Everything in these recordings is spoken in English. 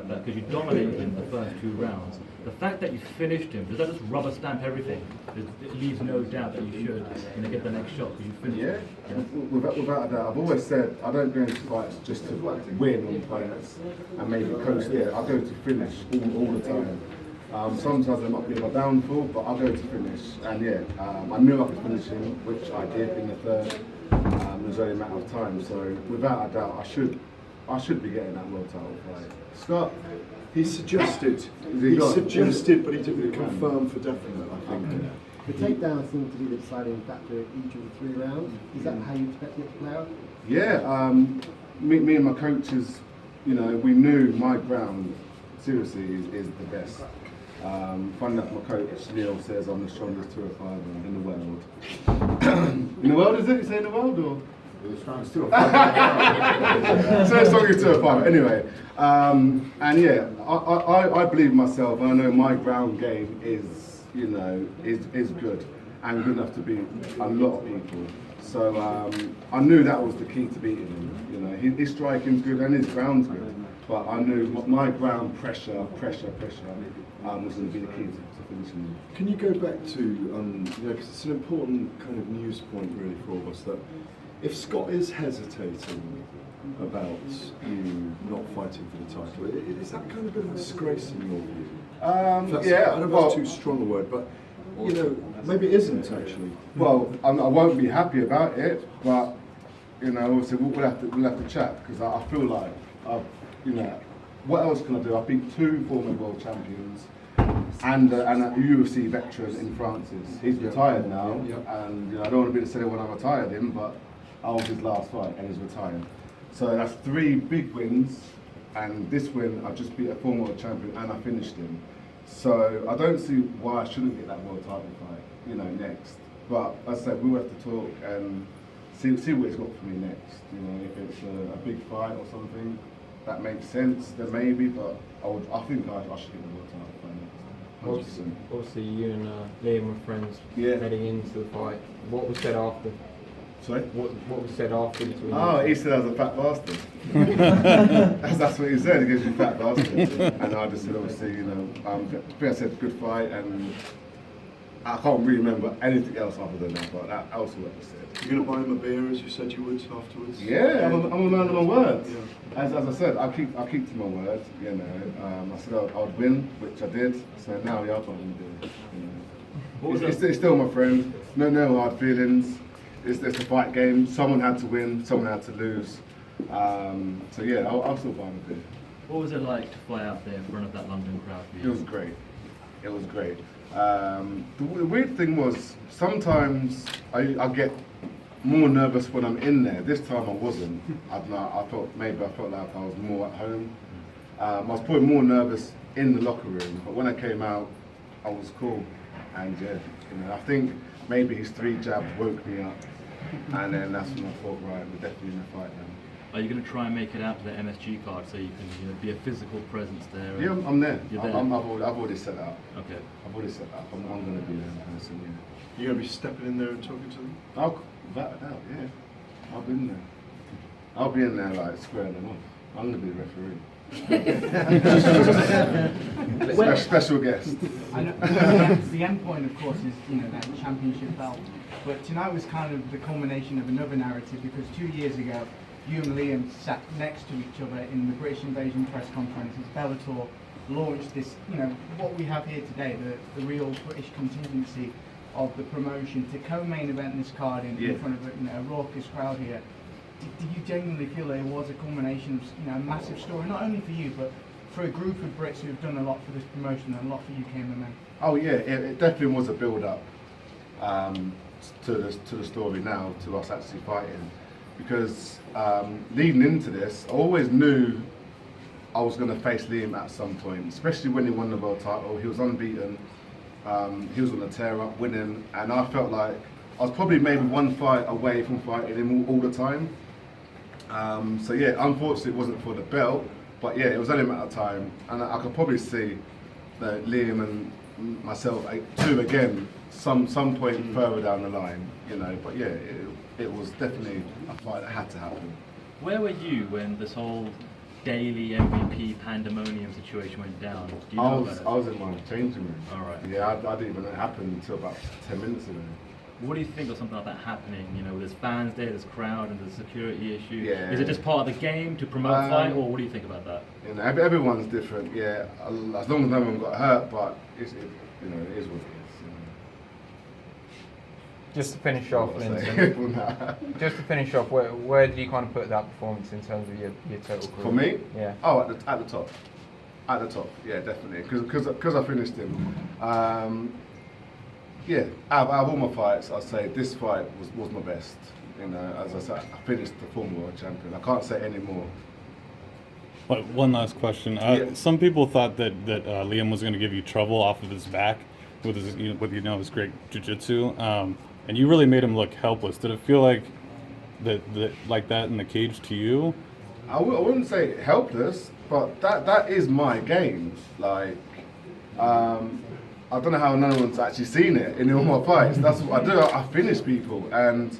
like that? Because you dominated him the first 2 rounds. The fact that you finished him, does that just rubber stamp everything? It leaves no doubt that you should get the next shot because you finished him. Without a doubt. I've always said I don't go into fights just to win on points and maybe coast there. I go to finish all the time. Sometimes there might be my downfall, but I go to finish. And I knew I could finish him, which I did in the third. It was only a matter of time. So without a doubt, I should be getting that world title fight. Scott, he suggested, but he didn't confirm for definite, I think. The takedown seemed to be the deciding factor in each of the 3 rounds. Is that how you expected it to play out? Yeah, me and my coaches, we knew my ground, seriously, is the best. Funny enough, my coach Neil says I'm the strongest 205 in the world. In the world, is it? You say in the world, or? The strongest 205. So strongest 205. Anyway, and I believe in myself. I know my ground game is good and good enough to beat a lot of people. So I knew that was the key to beating him. His striking's good and his ground's good. But I knew my ground pressure was going to be the key to finishing him. Can you go back to, because it's an important kind of news point really for all of us, that if Scott is hesitating about you not fighting for the title, is that kind of a bit of a disgrace in your view? I don't know if that's too strong a word, but maybe it isn't actually. Well, I won't be happy about it, but obviously we'll have to chat because I feel like what else can I do? I beat 2 former world champions and a UFC veteran in Francis. He's retired now, and I don't want to be the silly when I retired him, but I was his last fight and he's retired. So that's 3 big wins, and this win I just beat a former world champion and I finished him. So I don't see why I shouldn't get that world title fight, next. But as I said, we'll have to talk and see what he's got for me next. If it's a big fight or something that makes sense, then maybe. But I think I should get the world title fight next. Obviously, you and Liam were friends heading into the fight. What was said after? Sorry? What was said after between you? Oh, he said I was a fat bastard. that's what he said. He goes, "You fat bastard," and I just said, obviously, I think I said good fight, and I can't really remember anything else other than that. But that also what he said. You're going to buy him a beer as you said you would afterwards? Yeah, I'm a man of my words. Yeah. As I said, I keep to my word. I said I would win, which I did. So now the other one do. It's still my friend. No hard feelings. It's a fight game. Someone had to win, someone had to lose. I'll still buy him a beer. What was it like to fly out there in front of that London crowd for you? It was great. The weird thing was sometimes I get more nervous when I'm in there. This time I wasn't. I felt like I was more at home. I was probably more nervous in the locker room, but when I came out, I was cool. And I think maybe his 3 jabs woke me up, and then that's when I thought, right, we're definitely in a fight now. Are you going to try and make it out to the MSG card so you can be a physical presence there? Yeah, I'm there. You're there? I've already set up. Okay. I've already set up. I'm going to be there in person, You're going to be stepping in there and talking to them? Without a doubt, yeah. I'll be in there. I'll be in there like squaring them off. I'm going to be the referee. Special guest. I know, the end point, of course, is that championship belt. But tonight was kind of the culmination of another narrative, because 2 years ago, you and Liam sat next to each other in the British Invasion press conference as Bellator launched this, what we have here today, the real British contingency of the promotion to co-main event this card in front of a raucous crowd here. Did you genuinely feel there was a culmination of a massive story, not only for you, but for a group of Brits who have done a lot for this promotion and a lot for UK MMA? Oh yeah, it definitely was a build-up to the story now, to us actually fighting. Because leading into this, I always knew I was going to face Liam at some point, especially when he won the world title. He was unbeaten, he was on a tear up, winning, and I felt like I was probably maybe 1 fight away from fighting him all the time. Unfortunately it wasn't for the belt, but it was only a matter of time, and I could probably see that Liam and myself too again some point further down the line, But it was definitely a fight that had to happen. Where were you when this whole daily MVP pandemonium situation went down? Do you know I about it? was in my changing room. All right. Yeah, I didn't even know it happened until about 10 minutes ago. What do you think of something like that happening? You know, there's fans there, there's crowd, and there's a security issue. Yeah. Is it just part of the game to promote fight, or what do you think about that? You know, everyone's different. Yeah, as long as no one got hurt, but it is what it is. You know. Just to finish off, What I say. Linton, Nah. just to finish off, where do you kind of put that performance in terms of your total career? For me? Yeah. Oh, at the top. At the top, yeah, definitely. Because I finished him. Yeah, out of all my fights, I'd say this fight was my best. You know, as I said, I finished the former world champion. I can't say any more. One last question. Yeah. Some people thought that Liam was going to give you trouble off of his back with his great jiu-jitsu, and you really made him look helpless. Did it feel like that in the cage to you? I wouldn't say helpless, but that is my game. Like, I don't know how no one's actually seen it in all my fights. That's what I do. I finish people, and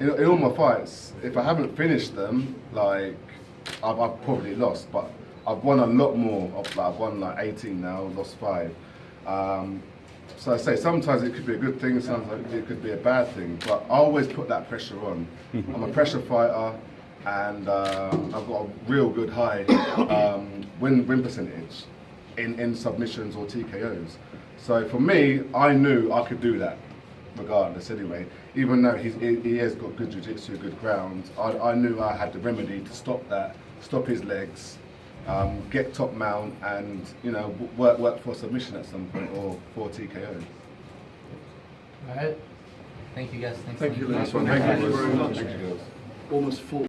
in all my fights, if I haven't finished them, like I've probably lost. But I've won a lot more. I've won like 18 now, lost 5. So I say sometimes it could be a good thing, sometimes it could be a bad thing. But I always put that pressure on. I'm a pressure fighter, and I've got a real good high win percentage in submissions or TKOs. So for me, I knew I could do that regardless anyway. Even though he has got good jiu-jitsu, good ground, I knew I had the remedy to stop that, stop his legs, get top mount, and you know work for submission at some point or for TKO. All right. Thank you guys. Thanks Thank you, so much. Linton. Thank you very much. Thank you, girls. Almost 4